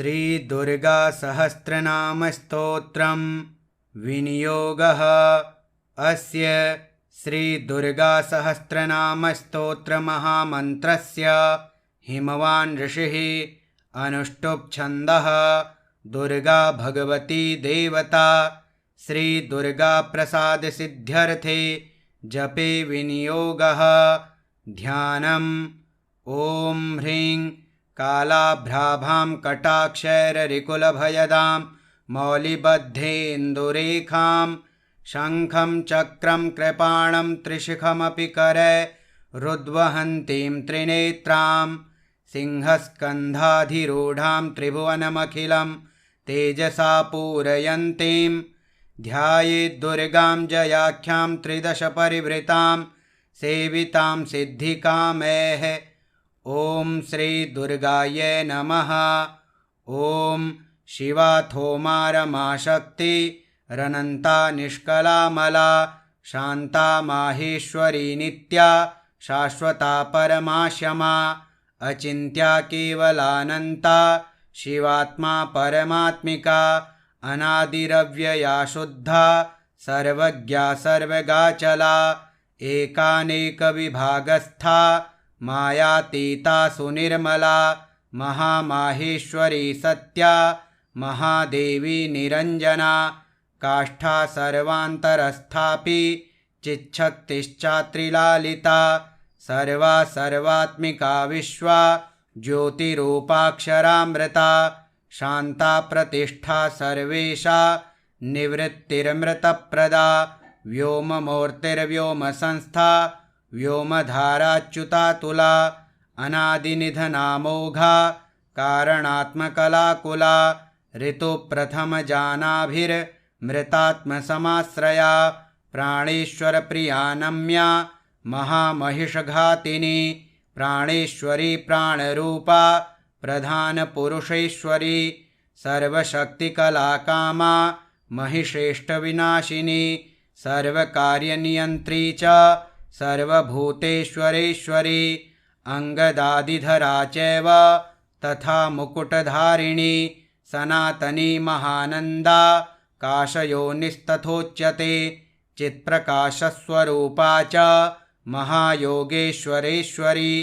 श्रीदुर्गासहस्रनामस्तोत्रं विनियोगः। अस्य श्रीदुर्गासहस्रनामस्तोत्रमहामन्त्रस्य हिमवान् ऋषिः अनुष्टुप् छन्दः। दुर्गा भगवती देवता श्रीदुर्गाप्रसादसिद्ध्यर्थे जपे विनियोगः। ध्यानम्। ॐ ह्रीं कालाभ्राभां कटाक्षैररिकुलभयदां मौलिबद्धेन्दुरेखां शङ्खं चक्रं कृपाणं त्रिशिखमपि करैरुद्वहन्तीं त्रिनेत्रां सिंहस्कन्धाधिरूढां त्रिभुवनमखिलं तेजसा पूरयन्तीं ध्यायेद्दुर्गां जयाख्यां त्रिदशपरिवृतां सेवितां सिद्धिकामैः। ॐ श्रीदुर्गायै नमः। ॐ शिवाथोमारमाशक्तिरनन्ता निष्कलामला शान्ता माहेश्वरी नित्या शाश्वता परमाशमा अचिन्त्या केवलानन्ता शिवात्मा परमात्मिका अनादिरव्यया शुद्धा सर्वज्ञा सर्वगाचला एकानेकविभागस्था मायातीता सुनिर्मला महामाहेश्वरी सत्या महादेवी निरञ्जना काष्ठा सर्वान्तरस्थापि चिच्छक्तिश्चात्रिलालिता सर्वा सर्वात्मिका विश्वा ज्योतिरूपाक्षरामृता शान्ता प्रतिष्ठा सर्वेशा निवृत्तिर्मृतप्रदा व्योममूर्तिर्व्योमसंस्था व्योमधाराच्युतातुला अनादिनिधनामोघा कारणात्मकलाकुला ऋतुप्रथमजानाभिर्मृतात्मसमाश्रया प्राणेश्वरप्रियानम्या महामहिषघातिनी प्राणेश्वरी प्राणरूपा प्रधानपुरुषेश्वरी सर्वशक्तिकलाकामा महिषेष्टविनाशिनी सर्वकार्यनियन्त्री च सर्वभूतेश्वरेश्वरी अंगदादिधरा चैव तथा मुकुटधारिणी सनातनी महानन्दा काशयोनिस्तथोच्यते चित्प्रकाशस्वरूपा च महायोगेश्वरेश्वरी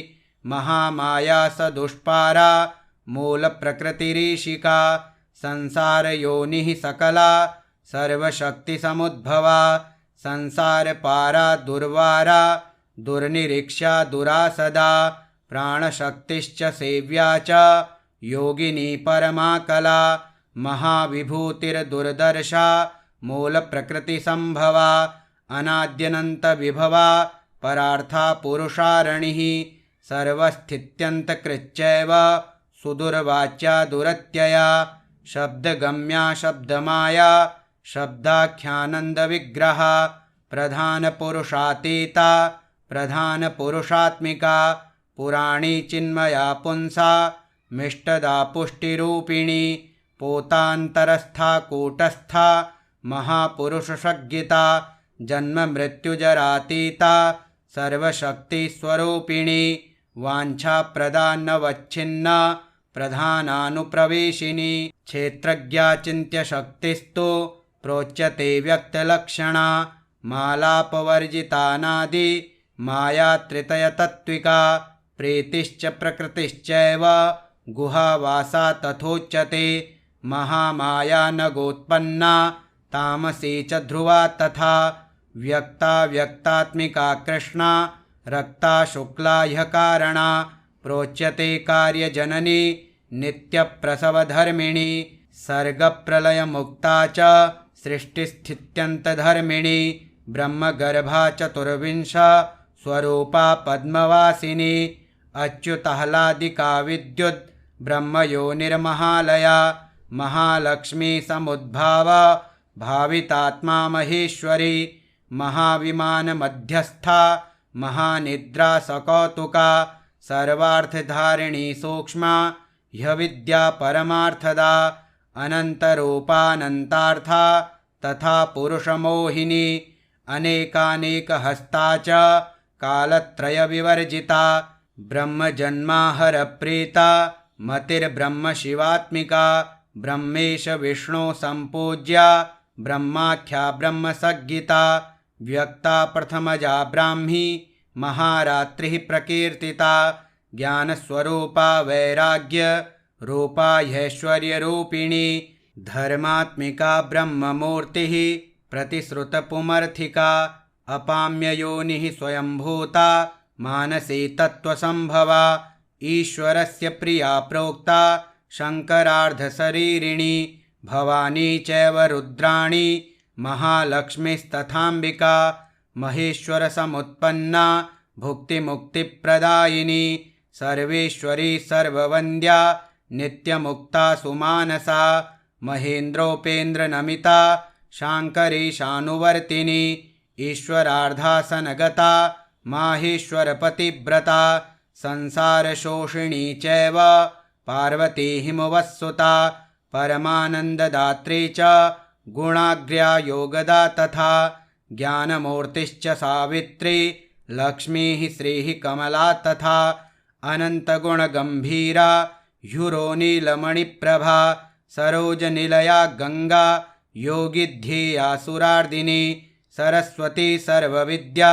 महामाया सदुष्पारा मूलप्रकृतिरीशिका संसारयोनिः सकला सर्वशक्तिसमुद्भवा संसारपारा दुर्वारा दुर्निरीक्षा दुरासदा प्राणशक्तिश्च सेव्या च योगिनी परमा महाविभूतिर्दुर्दर्शा मूलप्रकृतिसम्भवा अनाद्यनन्तविभवा परार्था पुरुषारणिः सर्वस्थित्यन्तकृच्चैव सुदुर्वाच्या दुरत्यया शब्दगम्या शब्दमाया शब्दाख्यानन्दविग्रहा प्रधानपुरुषातीता प्रधानपुरुषात्मिका पुराणी चिन्मया पुंसा मिष्टदा पुष्टिरूपिणी पोतान्तरस्था कूटस्था महापुरुषसज्ञिता जन्ममृत्युजरातीता सर्वशक्तिस्वरूपिणी वाञ्छाप्रदा नवच्छिन्ना प्रधानानुप्रवेशिनी क्षेत्रज्ञा चिन्त्यशक्तिस्तु प्रोच्यते व्यक्तलक्षणा मालापवर्जितानादि मायात्रितयतत्त्विका प्रीतिश्च प्रकृतिश्चैव गुहावासा तथोच्यते महामाया नगोत्पन्ना तामसी च ध्रुवा तथा व्यक्ता व्यक्तात्मिका कृष्णा रक्ता शुक्ला ह्यकारणा प्रोच्यते कार्यजननी नित्यप्रसवधर्मिणी सर्गप्रलयमुक्ता च सृष्टिस्थित्यन्तधर्मिणी ब्रह्मगर्भा चतुर्विंश स्वरूपा पद्मवासिनी अच्युताह्लादिका विद्युत् ब्रह्मयोनिर्महालया महालक्ष्मी समुद्भावा भावितात्मा महेश्वरी महाविमानमध्यस्था महानिद्रा सकौतुका सर्वार्थधारिणी सूक्ष्मा ह्यविद्या परमार्थदा अनन्तरूपानन्तार्था तथा पुरुषमोहिनी अनेकानेकहस्ता च कालत्रयविवर्जिता ब्रह्मजन्माहरप्रीता मतिर्ब्रह्म शिवात्मिका ब्रह्मेश विष्णु सम्पूज्या ब्रह्माख्या ब्रह्मसज्ञिता व्यक्ता प्रथमजा ब्राह्मी महारात्रिः प्रकीर्तिता ज्ञानस्वरूपा वैराग्य रूपा ह्यैश्वर्यरूपिणी धर्मात्मिका ब्रह्ममूर्तिः प्रतिश्रुतपुमर्थिका अपाम्ययोनिः स्वयंभूता मानसी तत्त्वसम्भवा ईश्वरस्य प्रिया प्रोक्ता शङ्करार्धशरीरिणी भवानी चैव रुद्राणी महालक्ष्मीस्तथाम्बिका महेश्वरसमुत्पन्ना भुक्तिमुक्तिप्रदायिनी सर्वेश्वरी सर्ववन्द्या नित्यमुक्ता सुमानसा महेन्द्रोपेन्द्रनमिता शाङ्करी शानुवर्तिनी ईश्वरार्धासनगता माहेश्वरपतिव्रता संसारशोषिणी चैव पार्वती हिमवत्सुता परमानन्ददात्री च गुणाग्र्या योगदा तथा ज्ञानमूर्तिश्च सावित्री लक्ष्मीः श्रीः कमला तथा अनन्तगुणगम्भीरा ह्युरोनीलमणिप्रभा सरोजनिलया गङ्गा योगिध्येया सुरार्दिनी सरस्वती सर्वविद्या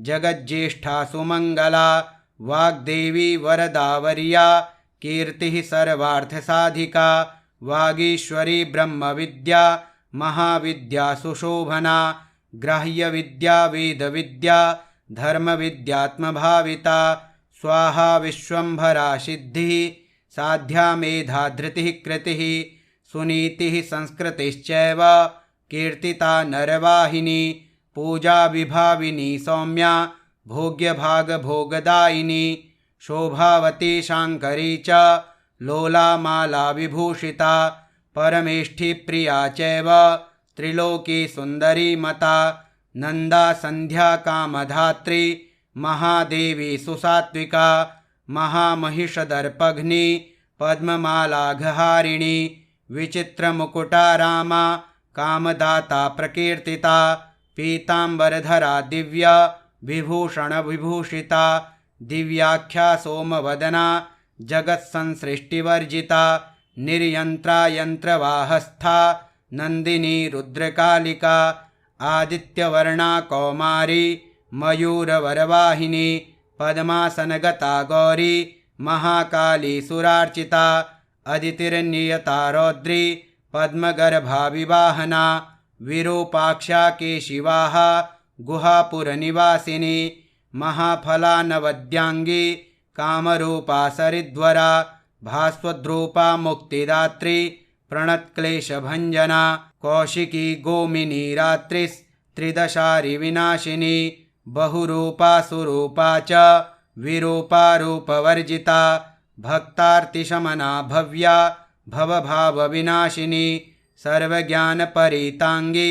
जगज्येष्ठा सुमङ्गला वाग्देवी वरदावर्या कीर्तिः सर्वार्थसाधिका वागीश्वरी ब्रह्मविद्या महाविद्या सुशोभना ग्राह्यविद्या वेदविद्या धर्मविद्यात्मभाविता स्वाहा विश्वम्भरा सिद्धिः साध्या मेधा धृतिः कृतिः सुनीतिः संस्कृतिश्चैव कीर्तिता नरवाहिनी पूजा विभाविनी सौम्या भोग्यभागभोगदायिनी शोभावती शाङ्करी च लोला माला विभूषिता परमेष्ठी प्रिया चैव त्रिलोकी सुन्दरी मता नन्दा सन्ध्या कामधात्री महादेवी सुसात्विका महामहिषदर्पघ्नी पद्ममालाघहारिणी विचित्रमुकुटा रामा कामदाता प्रकीर्तिता पीताम्बरधरा दिव्या विभूषणविभूषिता दिव्याख्या सोमवदना जगत्संसृष्टिवर्जिता निर्यन्त्रा यन्त्रवाहस्था नन्दिनी रुद्रकालिका आदित्यवर्णा कौमारी मयूरवरवाहिनी पद्मासनगता गौरी महाकाली सुरार्चिता अदितिर्नियता रौद्री पद्मगर्भा विवाहना विरूपाक्षा केशिवाः गुहापुरनिवासिनी महाफला नवद्यांगी कामरूपा सरिद्वरा भास्वद्रूपा मुक्तिदात्री प्रणतक्लेशभञ्जना कौशिकी गोमिनी रात्रिस्त्रिदशारि विनाशिनी बहुरूपा सुरूपा च विरूपा रूपवर्जिता भक्तार्तिशमना भव्या भवभावविनाशिनी सर्वज्ञानपरीताङ्गी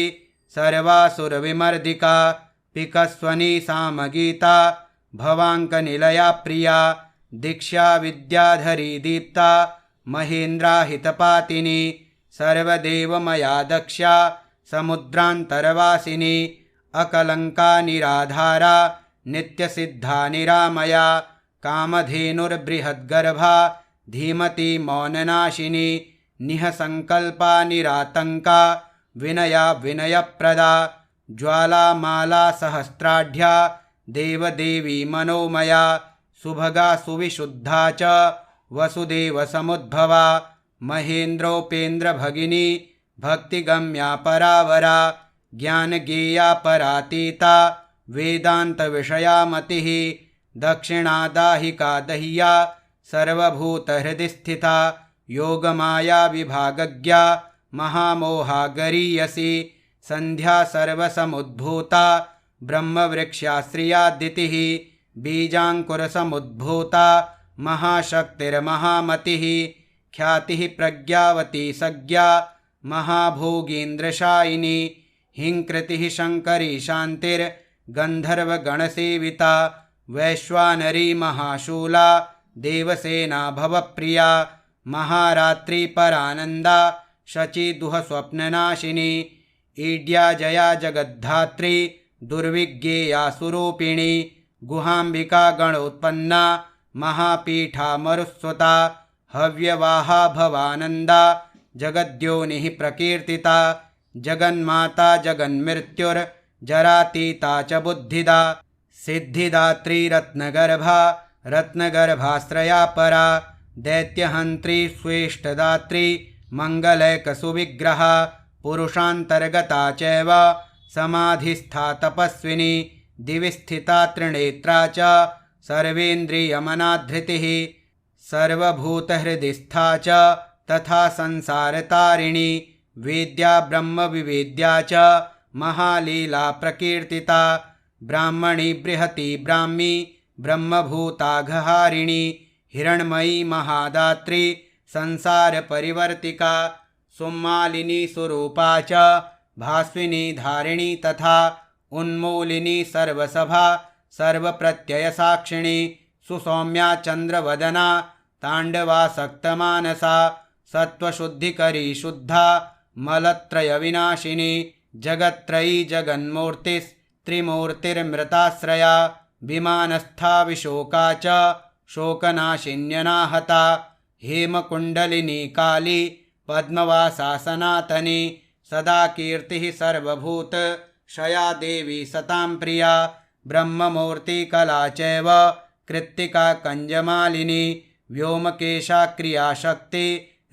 सर्वासुरविमर्दिका पिकस्वनी सामगीता भवाङ्कनिलया प्रिया दीक्षा विद्याधरी दीप्ता महेन्द्राहितपातिनी सर्वदेवमया दक्षा समुद्रान्तरवासिनी अकलङ्का निराधारा नित्यसिद्धा निरामया कामधेनुर्बृहद्गर्भा धीमती मौननाशिनी निःसङ्कल्पा निरातङ्का विनया विनयप्रदा ज्वालामाला सहस्राढ्या देवदेवी मनोमया सुभगा सुविशुद्धा च वसुदेवसमुद्भवा महेन्द्रोपेन्द्रभगिनी भक्तिगम्या परावरा ज्ञानगेया परातीता वेदान्तविषया मतिः दक्षिणादाहिका दह्या सर्वभूतहृदि स्थिता योगमाया विभागज्ञा महामोहा गरीयसी सन्ध्या सर्वसमुद्भूता ब्रह्मवृक्षाश्रियादितिः बीजाङ्कुरसमुद्भूता महाशक्तिर्महामतिः ख्यातिः प्रज्ञावती सज्ञा महाभोगीन्द्रशायिनी हिंकृतिः शङ्करी शान्तिर्गन्धर्वगणसेविता वैश्वानरी महाशूला देवसेना भवप्रिया महारात्री परानन्दा शचीदुःस्वप्ननाशिनी ईड्या जया जगद्धात्री दुर्विज्ञेया सुरूपिणी गुहाम्बिका गणोत्पन्ना महापीठा मरुस्वता हव्यवाहा भवानन्दा जगद्योनिः प्रकीर्तिता जगन्माता जगन्मृत्युर्जरातीता च बुद्धिदा सिद्धिदात्री रत्नगर्भा रत्नगर्भाश्रया परा दैत्यहन्त्री स्वेष्टदात्री मङ्गलैकसुविग्रहा पुरुषान्तर्गता चैव समाधिस्था तपस्विनी दिवि स्थिता त्रिनेत्रा च सर्वेन्द्रियमनाधृतिः सर्वभूतहृदिस्था च तथा संसारतारिणी वेद्या ब्रह्मविवेद्या च महालीला प्रकीर्तिता ब्राह्मणी बृहती ब्राह्मी ब्रह्मभूताघहारिणी हिरण्मयी महादात्री संसारपरिवर्तिका सुम्मालिनी स्वरूपा च भास्विनी धारिणी तथा उन्मूलिनी सर्वसभा सर्वप्रत्ययसाक्षिणी सुसौम्या चन्द्रवदना ताण्डवासक्तमानसा सत्त्वशुद्धिकरी शुद्धा मलत्रयविनाशिनी जगत्त्रयी जगन्मूर्तिस्त्रिमूर्तिर्मृताश्रया विमानस्था विशोका च शोकनाशिन्यनाहता हेमकुण्डलिनी काली पद्मवासा सनातनी सदा कीर्तिः सर्वभूतक्षया देवी सतां प्रिया ब्रह्ममूर्तिकला चैव कृत्तिका कञ्जमालिनी व्योमकेशा क्रियाशक्ति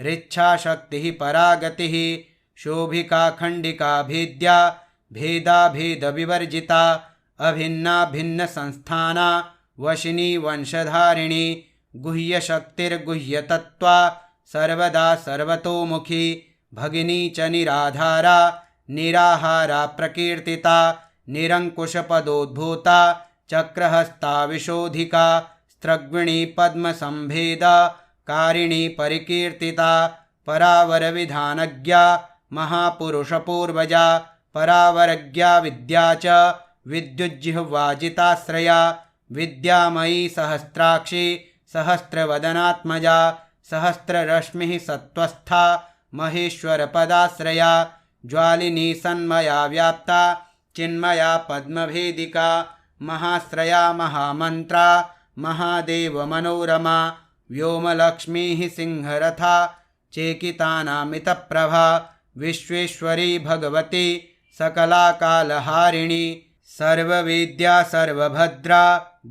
ऋच्छाशक्तिः परागतिः शोभिका खण्डिका भेद्या भेदाभेदविवर्जिता अभिन्ना भिन्नसंस्थाना वशिनी वंशधारिणी गुह्यशक्तिर्गुह्यतत्त्वा सर्वदा सर्वतोमुखी भगिनी च निराधारा निराहारा प्रकीर्तिता निरङ्कुशपदोद्भूता चक्रहस्ता विशोधिका स्त्रग्विणी पद्मसंभेदा कारिणी परिकीर्तिता परावरविधानज्ञा महापुरुषपूर्वजा परावरज्ञा विद्या च विद्युज्जिह्वाजिताश्रया विद्यामयी सहस्राक्षी सहस्रवदनात्मजा सहस्ररश्मिः सत्त्वस्था महेश्वरपदाश्रया ज्वालिनी सन्मया व्याप्ता चिन्मया पद्मभेदिका महाश्रया महामन्त्रा महादेवमनोरमा व्योमलक्ष्मीः सिंहरथा चेकितानामितप्रभा विश्वेश्वरी भगवती सकलाकालहारिणी सर्ववेद्या सर्वभद्रा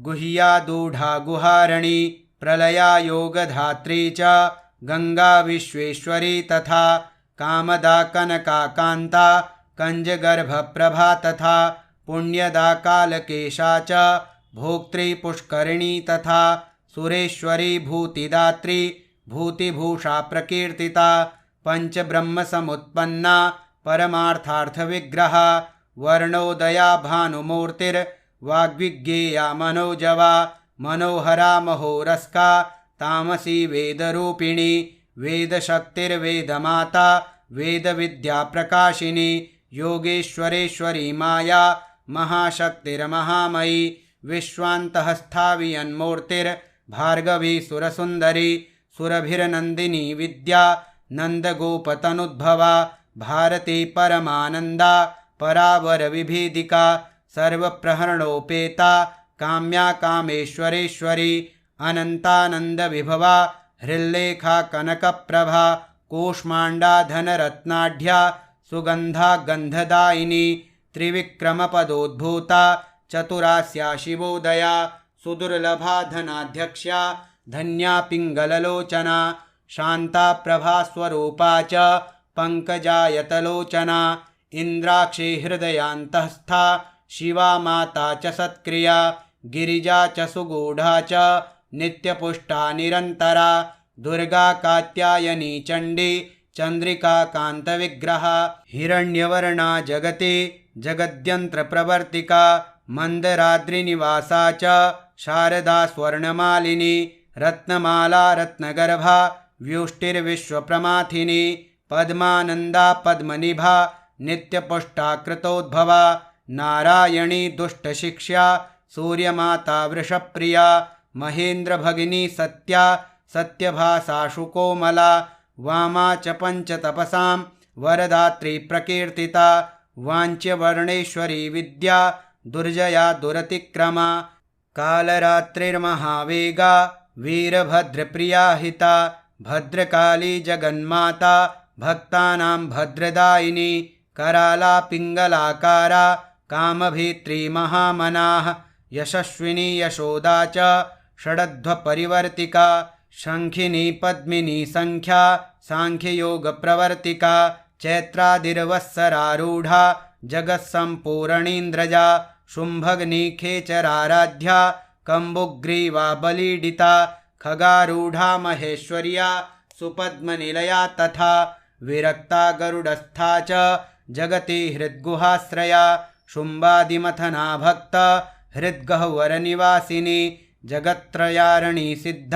गुह्यादूढा गुहारणी प्रलया योगधात्री च गंगा विश्वेश्वरी तथा कामदा कनका कान्ता कंजगर्भप्रभा तथा पुण्यदा कालकेशा च भोक्त्री पुष्करिणी तथा सुरेश्वरी भूतिदात्री भूतिभूषा प्रकीर्तिता पंचब्रह्मसमुत्पन्ना परमार्थार्थविग्रहा वर्णोदया भानुमूर्तिर्वाग्विज्ञेया मनोजवा मनोहरा महोरस्का तामसी वेदरूपिणी वेदशक्तिर्वेदमाता वेदविद्या प्रकाशिनी योगेश्वरेश्वरी माया महाशक्तिर्महामयी विश्वान्तहस्था वियन्मूर्तिर्भार्गवी सुरसुन्दरी सुरभिर्नन्दिनी विद्या नन्दगोपतनुद्भवा भारती परमानन्दा परावरविभेदिका सर्वप्रहरणोपेता काम्या कामेश्वरेश्वरी अनन्तानन्दविभवा हृल्लेखा कनकप्रभा कूष्माण्डा धनरत्नाढ्या सुगन्धा गन्धदायिनी त्रिविक्रमपदोद्भूता चतुरास्या शिवोदया सुदुर्लभा धनाध्यक्षा धन्या पिङ्गललोचना शान्ता प्रभास्वरूपा च पङ्कजायतलोचना इन्द्राक्षी हृदयान्तःस्था शिवा माता च सत्क्रिया गिरिजा च सुगूढा च नित्यपुष्टा निरन्तरा दुर्गा कात्यायनी चण्डी चन्द्रिका कान्तविग्रहा हिरण्यवर्णा जगति जगद्यन्त्रप्रवर्तिका मन्दराद्रिनिवासा च शारदा स्वर्णमालिनी रत्नमाला रत्नगर्भा व्युष्टिर्विश्वप्रमाथिनी पद्मानन्दा पद्मनिभा नित्यपुष्टा कृतोद्भवा नारायणी दुष्टशिक्षा सूर्यमाता वृषप्रिया महेन्द्रभगिनी सत्या सत्यभासा शुकोमला वामा च पञ्चतपसां वरदात्री प्रकीर्तिता वाञ्च्यवर्णेश्वरी विद्या दुर्जया दुरतिक्रमा कालरात्रिर्महावेगा वीरभद्रप्रिया हिता भद्रकाली जगन्माता भक्तानां भद्रदायिनी कराला पिङ्गलाकारा कामभेत्री महामनाः यशस्विनी यशोदा च षडध्वपरिवर्तिका शङ्खिनी पद्मिनी संख्या सांख्ययोगप्रवर्तिका चैत्रादिर्वत्सरारूढा जगत्सम्पूरणीन्द्रजा शुम्भग्नी खेचराराध्या कम्बुग्रीवा बलीडिता खगारूढा महेश्वर्या सुपद्मनिलया तथा विरक्ता गरुडस्था च जगति हृद्गुहाश्रया शुम्बादिमथना भक्त हृद्गह्वरनिवासिनी जगत्त्रयारिणी सिद्ध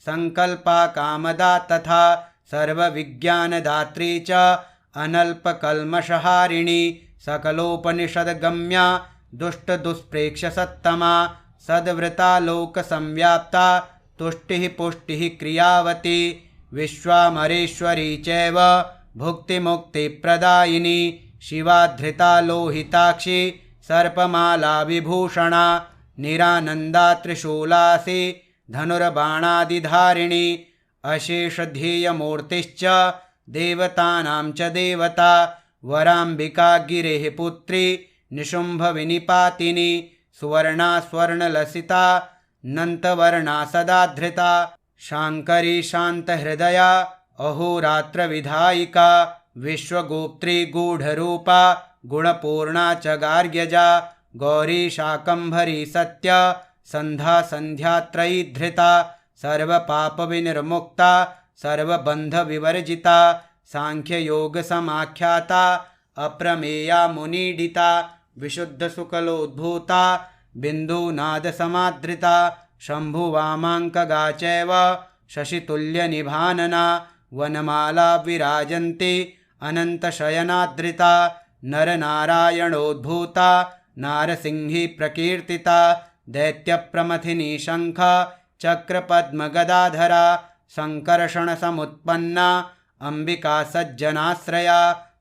संकल्पा कामदा तथा सर्वविज्ञानदात्री च अनल्पकल्मषहारिणी सकलोपनिषद्गम्या दुष्टदुष्प्रेक्ष्यसत्तमा सद्वृता लोकसंव्याप्ता तुष्टिः पुष्टिः क्रियावती विश्वामरेश्वरी चैव भुक्तिमुक्तिप्रदायिनी शिवाधृता लोहिताक्षी सर्पमाला विभूषणा निरानन्दा त्रिशूलासी धनुर्बाणादिधारिणी अशेषध्येयमूर्तिश्च देवतानां च देवता वराम्बिका गिरेः पुत्री निशुम्भविनिपातिनी सुवर्णा स्वर्णलसिता नन्तवर्णा सदा धृता शाङ्करी शान्तहृदया अहोरात्रविधायिका विश्वगोप्त्री गूढरूपा गुणपूर्णा च गार्ग्यजा गौरी शाकम्भरी सत्य सन्धा सन्ध्यात्रयी धृता सर्वपापविनिर्मुक्ता सर्वबन्धविवर्जिता सांख्ययोगसमाख्याता अप्रमेया मुनीडिता विशुद्धसुकलोद्भूता बिन्दुनादसमादृता शम्भुवामाङ्कगा चैव शशितुल्यनिभानना वनमाला विराजन्ती अनन्तशयनादृता नरनारायणोद्भूता नारसिंही प्रकीर्तिता दैत्यप्रमथिनी शङ्ख चक्रपद्मगदाधरा सङ्कर्षणसमुत्पन्ना अम्बिका सज्जनाश्रया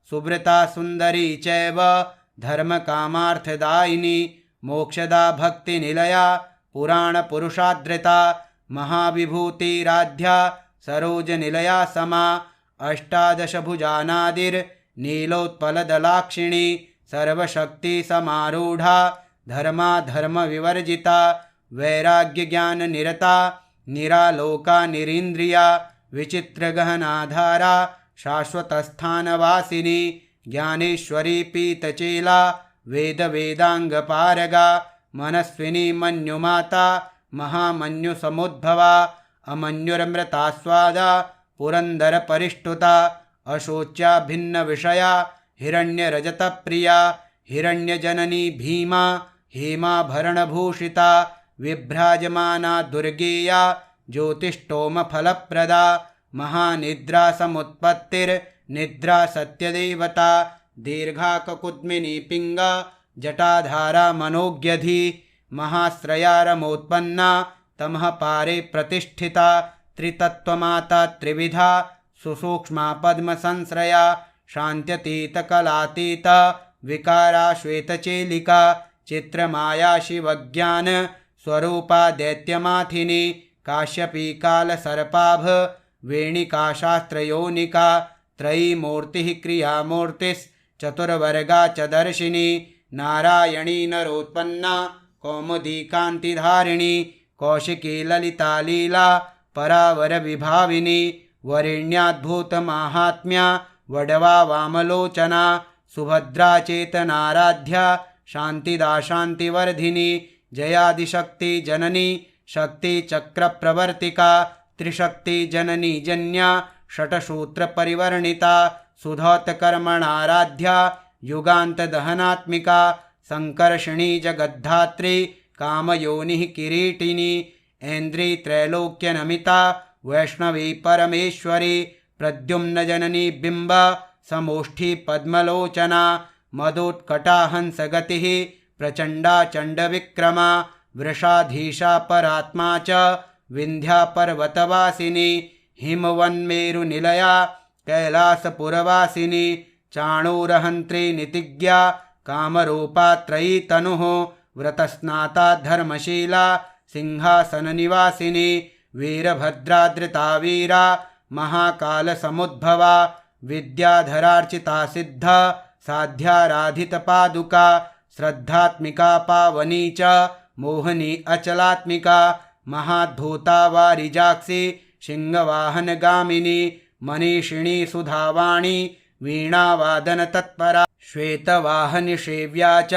सुब्रता सुन्दरी चैव धर्मकामार्थदायिनी मोक्षदा भक्तिनिलया पुराणपुरुषादृता महाविभूतिराध्या सरोजनिलया समा अष्टादशभुजानादिर्नीलोत्पलदलाक्षिणी सर्वशक्तिसमारूढा धर्माधर्मविवर्जिता वैराग्यज्ञाननिरता निरालोका निरीन्द्रिया विचित्रगहनाधारा शाश्वतस्थानवासिनी ज्ञानेश्वरी पीतचेला वेदवेदाङ्गपारगा मनस्विनी मन्युमाता महामन्युसमुद्भवा अमन्युरमृतास्वादा पुरन्दरपरिष्टुता अशोच्या भिन्नविषया हिरण्यरजतप्रिया हिरण्यजननी भीमा हेमाभरणभूषिता विभ्राजमाना दुर्गेया ज्योतिष्टोमफलप्रदा महानिद्रा समुत्पत्तिर्निद्रा सत्यदेवता दीर्घा ककुद्मिनी पिङ्गा जटाधारा मनोज्ञधी महाश्रयारमोत्पन्ना तमः पारे प्रतिष्ठिता त्रितत्त्वमाता त्रिविधा सुसूक्ष्मा पद्मसंश्रया शान्त्यतीतकलातीता विकारा श्वेतचेलिका चित्रमाया शिवज्ञान स्वरूपा दैत्यमाथिनी काश्यपी कालसर्पाभ वेणिका शास्त्रयोनिका त्रयीमूर्तिः क्रियामूर्तिश्चतुर्वर्गा च दर्शिनी नारायणी नरोत्पन्ना कौमुदी कान्तिधारिणी कौशिकी ललिता लीला परावरविभाविनी वरेण्याद्भुतमाहात्म्या वडवा वामलोचना सुभद्रा चेतनाराध्या शान्तिदा शान्तिवर्धिनी जयादिशक्ति जननी शक्तिचक्रप्रवर्तिका त्रिशक्तिजननी जन्या षट्सूत्रपरिवर्णिता सुधौतकर्मणाराध्या युगान्तदहनात्मिका संकर्षिणी जगद्धात्री कामयोनिः किरीटिनी ऐन्द्री त्रैलोक्यनमिता वैष्णवी परमेश्वरी प्रद्युम्नजननी बिम्ब समोष्ठी पद्मलोचना मदोत्कटा हंसगतिः प्रचण्डा चण्डविक्रमा वृषाधीशा परात्मा च विन्ध्या पर्वतवासिनी हिमवन्मेरुनिलया कैलासपुरवासिनी चाणूरहन्त्री नितिज्ञा कामरूपा त्रयी तनुः व्रतस्नाता धर्मशीला सिंहासननिवासिनी वीरभद्रादृता वीरा महाकालसमुद्भवा विद्याधरार्चिता सिद्धा साध्याराधितपादुका श्रद्धात्मिका पावनी च मोहनी अचलात्मिका महाद्भूता वारिजाक्षी सिंहवाहनगामिनी मनीषिणी सुधावाणी वीणावादनतत्परा श्वेतवाहनिषेव्या च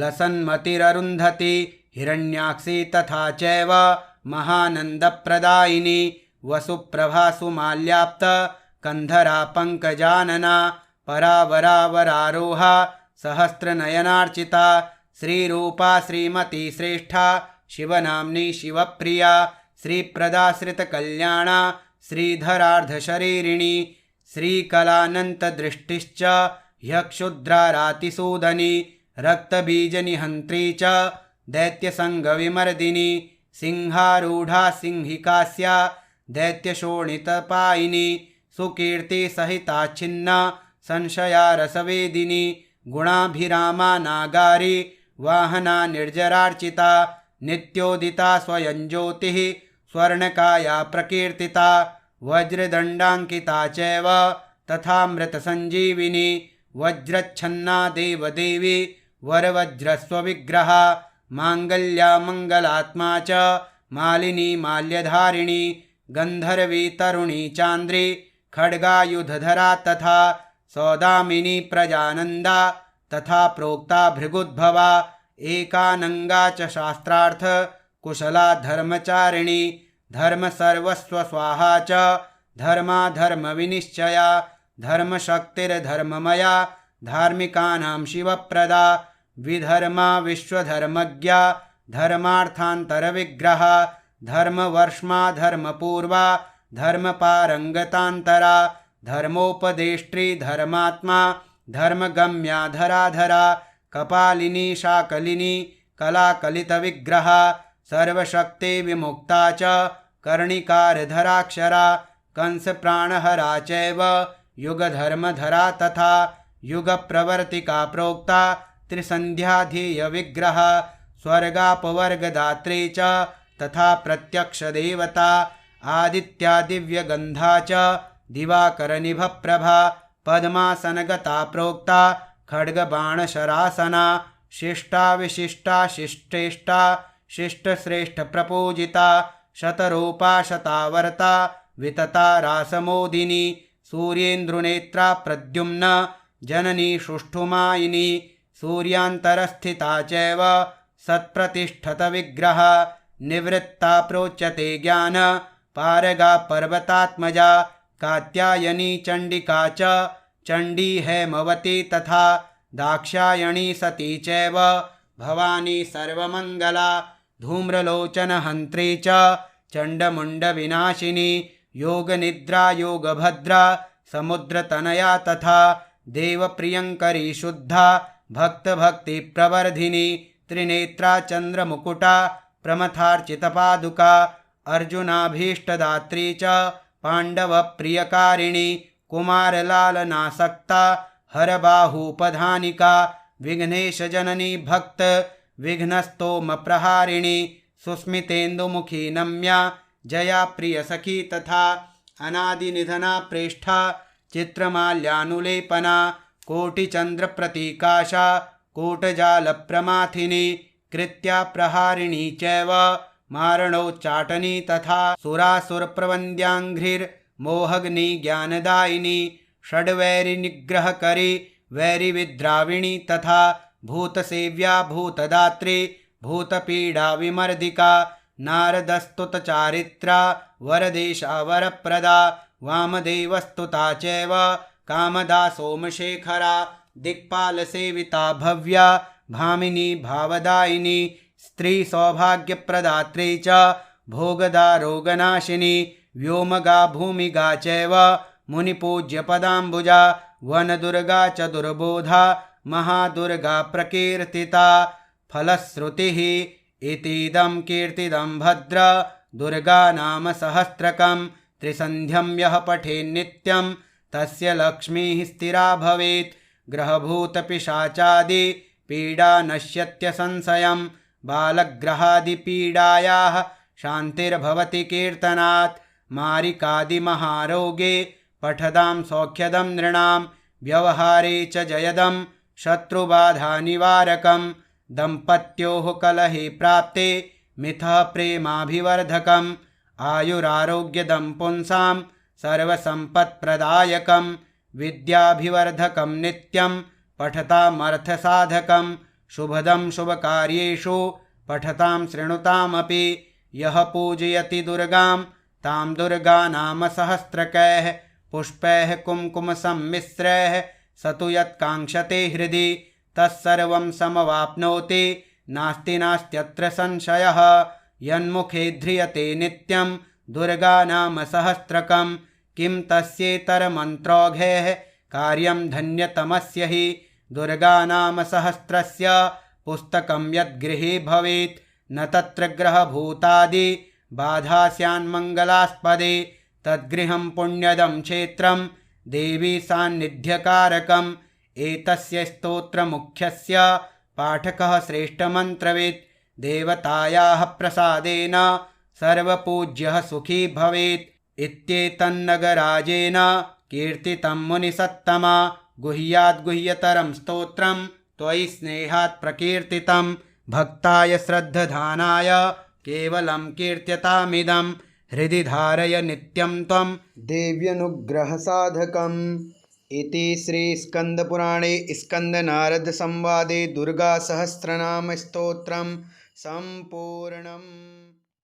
लसन्मतिररुन्धती हिरण्याक्षी तथा चैव महानन्दप्रदायिनी वसुप्रभासुमाल्याप्त कन्धरा पङ्कजानना परावरावरारोहा सहस्रनयनार्चिता श्रीरूपा श्रीमती श्रेष्ठा शिवनाम्नी शिवप्रिया श्रीप्रदाश्रितकल्याणा श्रीधरार्धशरीरिणी श्रीकलानन्तदृष्टिश्च ह्यक्षुद्रारातिसूदनी रक्तबीजनिहन्त्री च दैत्यसङ्गविमर्दिनी सिंहारूढा सिंहिकास्या दैत्यशोणितपायिनी सुकीर्तिसहिताच्छिन्ना संशयारसवेदिनी गुणाभिरामा नागारी वाहना निर्जरार्चिता नित्योदिता स्वयं ज्योतिः स्वर्णकाया प्रकीर्तिता वज्रदण्डाङ्किता चैव तथामृतसञ्जीविनी वज्रच्छन्ना देवदेवी वरवज्रस्वविग्रहा माङ्गल्या मङ्गलात्मा च मालिनी माल्यधारिणी गन्धर्वी तरुणी चान्द्री खड्गायुधधरा तथा सौदामिनी प्रजानन्दा तथा प्रोक्ता भृगुद्भवा एकानङ्गा च शास्त्रार्थ कुशला धर्मचारिणी धर्मसर्वस्वस्वाहा च धर्माधर्मविनिश्चया धर्मशक्तिर्धर्ममया धार्मिकानां शिवप्रदा विधर्मा विश्वधर्मज्ञा धर्मार्थान्तरविग्रहा धर्मवर्ष्मा धर्मपूर्वा धर्मपारङ्गतान्तरा धर्मोपदेष्ट्री धर्मात्मा धर्मगम्या धराधरा कपालिनी शाकलिनी कलाकलितविग्रहा सर्वशक्ति विमुक्ता च कर्णिकारधराक्षरा कंसप्राणहरा चैव युगधर्मधरा तथा युगप्रवर्तिका प्रोक्ता त्रिसन्ध्याधीयविग्रहा स्वर्गापवर्गदात्री च तथा प्रत्यक्षदेवता आदित्यादिव्यगन्धा च दिवाकरनिभप्रभा पद्मासनगता प्रोक्ता खड्गबाणशरासना शिष्टा विशिष्टा शिष्टेष्टा शिष्टश्रेष्ठप्रपूजिता शतरूपा शतावर्ता वितता रासमोदिनी सूर्येन्द्रुनेत्रा प्रद्युम्न जननी सुष्ठुमायिनी सूर्यान्तरस्थिता चैव सत्प्रतिष्ठतविग्रहा निवृत्ता प्रोच्यते ज्ञान पारगा पर्वतात्मजा कात्यायनी चण्डिका च चण्डी हैमवती तथा दाक्षायणी सती चैव भवानी सर्वमङ्गला धूम्रलोचनहन्त्री च चण्डमुण्डविनाशिनी योगनिद्रा योगभद्रा समुद्रतनया तथा देवप्रियङ्करी शुद्धा भक्तभक्तिप्रवर्धिनी त्रिनेत्रा चन्द्रमुकुटा प्रमथार्चितपादुका अर्जुनाभीष्टदात्री च पाण्डवप्रियकारिणी कुमारलालनासक्ता हरबाहूपधानिका विघ्नेशजननी भक्त विघ्नस्तोमप्रहारिणी सुस्मितेन्दुमुखी नम्या जया प्रियसखी तथा अनादिनिधना प्रेष्ठा चित्रमाल्यानुलेपना कोटिचन्द्रप्रतीकाशा कूटजालप्रमाथिनी कृत्या प्रहारिणी चैव मारणोच्चाटनी तथा सुरासुरप्रवन्द्याङ्घ्रिर्मोहग्नि ज्ञानदायिनी षड्वैरिनिग्रहकरी वैरिविद्राविणी तथा भूतसेव्या भूतदात्री भूतपीडाविमर्दिका नारदस्तुतचारित्रा वरदेशा वरप्रदा वामदेवस्तुता चैव कामदा सोमशेखरा दिक्पालसेविता भव्या भामिनी भावदायिनी स्त्रीसौभाग्यप्रदात्री च भोगदा रोगनाशिनी व्योमगा भूमिगा चैव मुनिपूज्यपदाम्बुजा वनदुर्गा च दुर्बोधा महादुर्गा प्रकीर्तिता फलश्रुतिः इतीदं कीर्तिदं भद्र दुर्गा नाम सहस्रकं त्रिसन्ध्यं यः पठेन्नित्यं तस्य लक्ष्मीः स्थिरा भवेत् ग्रहभूतपिशाचादि पीडा नश्यत्य संशयं बालग्रहादिपीडायाः शान्तिर्भवति कीर्तनात् मारिकादिमहारोगे पठदां सौख्यदं नृणां व्यवहारे च जयदं शत्रुबाधानिवारकं दम्पत्योः कलहे प्राप्ते मिथः प्रेमाभिवर्धकम् आयुरारोग्यदं पुंसां सर्वसम्पत्प्रदायकं विद्याभिवर्धकं नित्यं पठतामर्थसाधकं शुभदं शुभकार्येषु पठतां शृणुतामपि यः पूजयति दुर्गां तां दुर्गा नाम सहस्रकैः पुष्पैः कुङ्कुमसम्मिश्रैः स तु यत्काङ्क्षते हृदि तत्सर्वं समवाप्नोति नास्ति नास्त्यत्र संशयः यन्मुखे ध्रियते नित्यं दुर्गा नाम सहस्रकं किं तस्येतरमन्त्रौघैः कार्यं धन्यतमस्य हि दुर्गा नाम सहस्रस्य पुस्तकं यद्गृहे भवेत् न तत्र ग्रहभूतादि बाधा स्यान्मङ्गलास्पदे तद्गृहं पुण्यदं क्षेत्रं देवी सान्निध्यकारकम् एतस्य स्तोत्रमुख्यस्य पाठकः श्रेष्ठमन्त्रवित् देवतायाः प्रसादेन सर्वपूज्यः सुखी भवेत् इत्येतन्नगराजेन कीर्तितं मुनिसत्तमा गुह्याद्गुह्यतरं स्तोत्रं त्वयि स्नेहात् प्रकीर्तितं भक्ताय श्रद्धधानाय केवलं कीर्त्यतामिदं हृदि धारय नित्यं त्वं देव्यनुग्रहसाधकम् इति श्रीस्कन्दपुराणे स्कन्दनारदसंवादे दुर्गासहस्रनामस्तोत्रं सम्पूर्णम्।